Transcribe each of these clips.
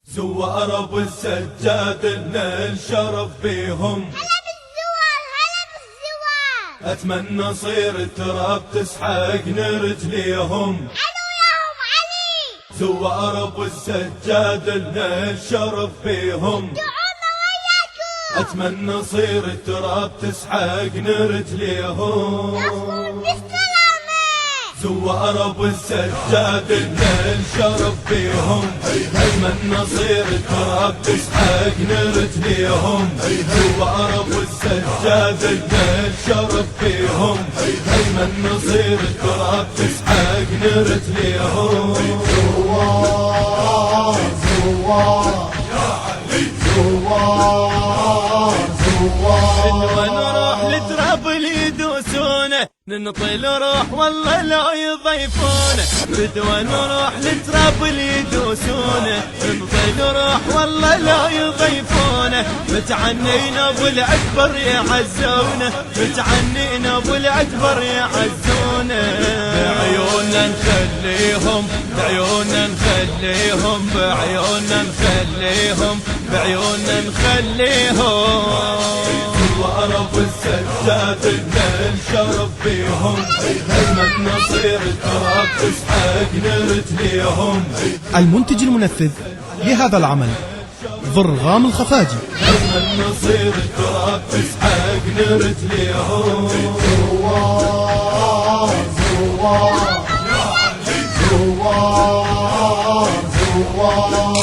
زوار السجاد لنا الشرف بيهم. هلا بالزوار هلا بالزوار. اتمنى صير التراب تسحقنا رجليهم. علو ياهم علي. زوار السجاد لنا الشرف بيهم. دعونا وياكم. اتمنى صير التراب تسحقنا رجليهم. نصر بالسلامة. زوار السجاد لنا الشرف بيهم. اتمنى صير التراب تسحقنا رجليهم. زوار السجاد لنا الشرف بيهم. اتمنى صير التراب تسحقنا رجليهم. زوار زوار زوار زوار نروح لتراب اللي يدوسونه، ننطل روح والله لا يضيفونه. بدوى نروح لتراب اللي يدوسونه، ننطل روح والله لا يضيفونه. متعنينا ابو الاكبر يعزونه، متعنينا ابو الاكبر يعزونه. بعيوننا نخليهم، بعيوننا نخليهم، بعيوننا نخليهم، بعيوننا نخليهم. زوار السجاد لنا الشرف بيهم. اتمنى صير التراب تسحقنا رجليهم. المنتج المنفذ لهذا العمل ضرغام الخفاجي. اتمنى صير التراب تسحقنا رجليهم. زوار زوار زوار زوار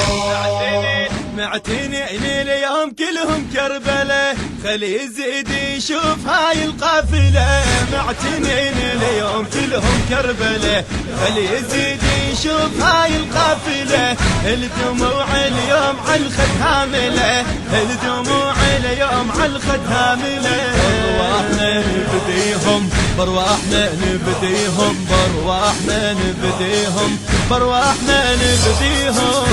معتنين اليوم كلهم كربلة، خلي يزيد يشوف هاي القافلة. معتنين اليوم كلهم كربلة، خلي يزيد يشوف هاي القافلة. الدموع اليوم على الخد هاملة، الدموع اليوم على الخد هاملة. برواحنا نبديهم، برواحنا نبديهم، برواحنا نبديهم، برواحنا نبديهم.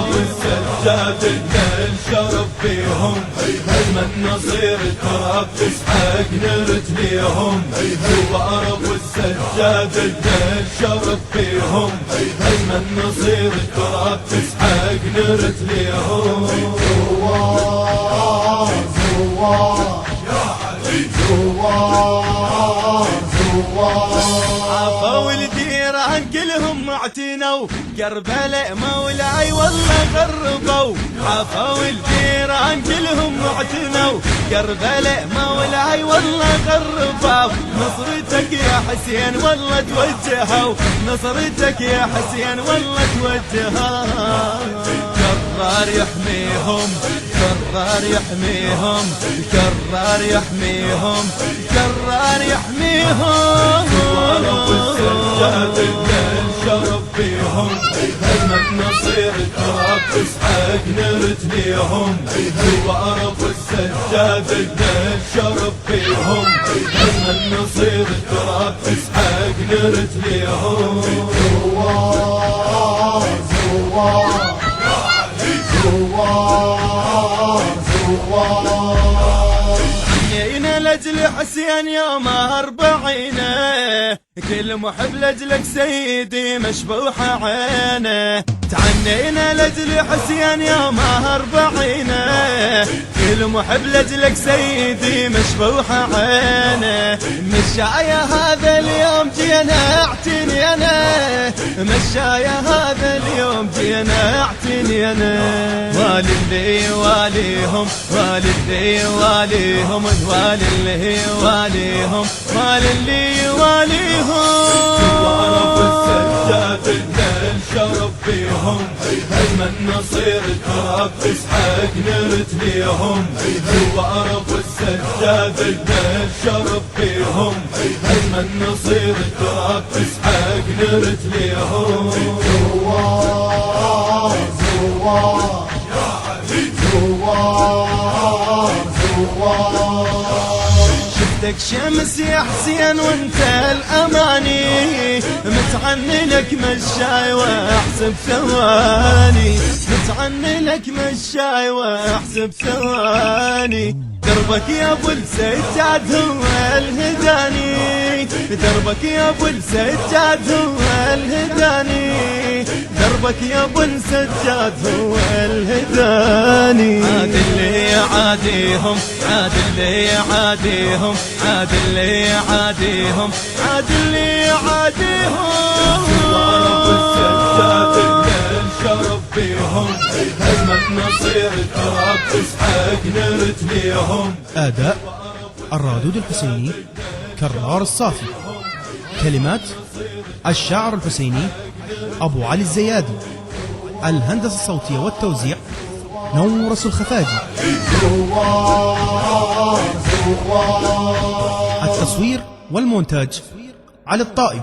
السجاد لنا الشرف بيهم. اتمنى صير التراب تسحقنا رجليهم. زوار السجاد لنا الشرف بيهم. اتمنى صير التراب تسحقنا رجليهم. زوار زوار زوار زوار عفوا الجيران كلهم معتنوا، كربلاء مولاي والله غربوا. عفوا الجيران كلهم معتنوا، كربلاء مولاي والله غربوا. نصرتك يا حسين والله توجهوا، نصرتك يا حسين والله توجهوا. كرار يحميهم، كرار يحميهم، كرار يحميهم، كرار يحميهم. السجاد لنا الشرف بيهم. اتمنى صير التراب تسحقنا رجليهم. زوار السجاد لنا الشرف بيهم. اتمنى صير التراب تسحقنا رجليهم. زوار زوار زوار زوار عينا لجل حسين يوم 40، كل محب لجلك سيدي مشبوح عينه. تعنينا لجل حسين يوم 40، كل محب لجلك سيدي مشبوح عينه. مشايا هذا اليوم جينا اعتنينا، مشايا هذا اليوم جينا اعتنينا. والي اللي واليهم، والي اللي واليهم، والي اللي واليهم، والي اللي واليهم. السجاد لنا الشرف بيهم. اتمنى صير التراب تسحقنا رجليهم. زوار السجاد لنا الشرف بيهم. اتمنى صير التراب تسحقنا رجليهم. زوار زوار زوار زوار شفتك شمس يا حسين وانت الاماني، متعننك مشاي واحسب ثواني، عني لك مشاي واحسب ثواني. دربك يا ابو السجاد هو الهداني، دربك يا ابو السجاد هو الهداني، دربك يا ابو السجاد هو الهداني. عاد اللي يعاديهم، عاد اللي يعاديهم، عاد اللي يعاديهم، عاد اللي يعاديهم. ابو السجاد اللي انشرب بيهم، هزمة نصير تراب اسحاق نرت ليهم. أداء الرادود الحسيني كرار الصافي. كلمات الشاعر الحسيني أبو علي الزيادي. الهندسة الصوتية والتوزيع نورس الخفاجي. التصوير والمونتاج علي الطائي.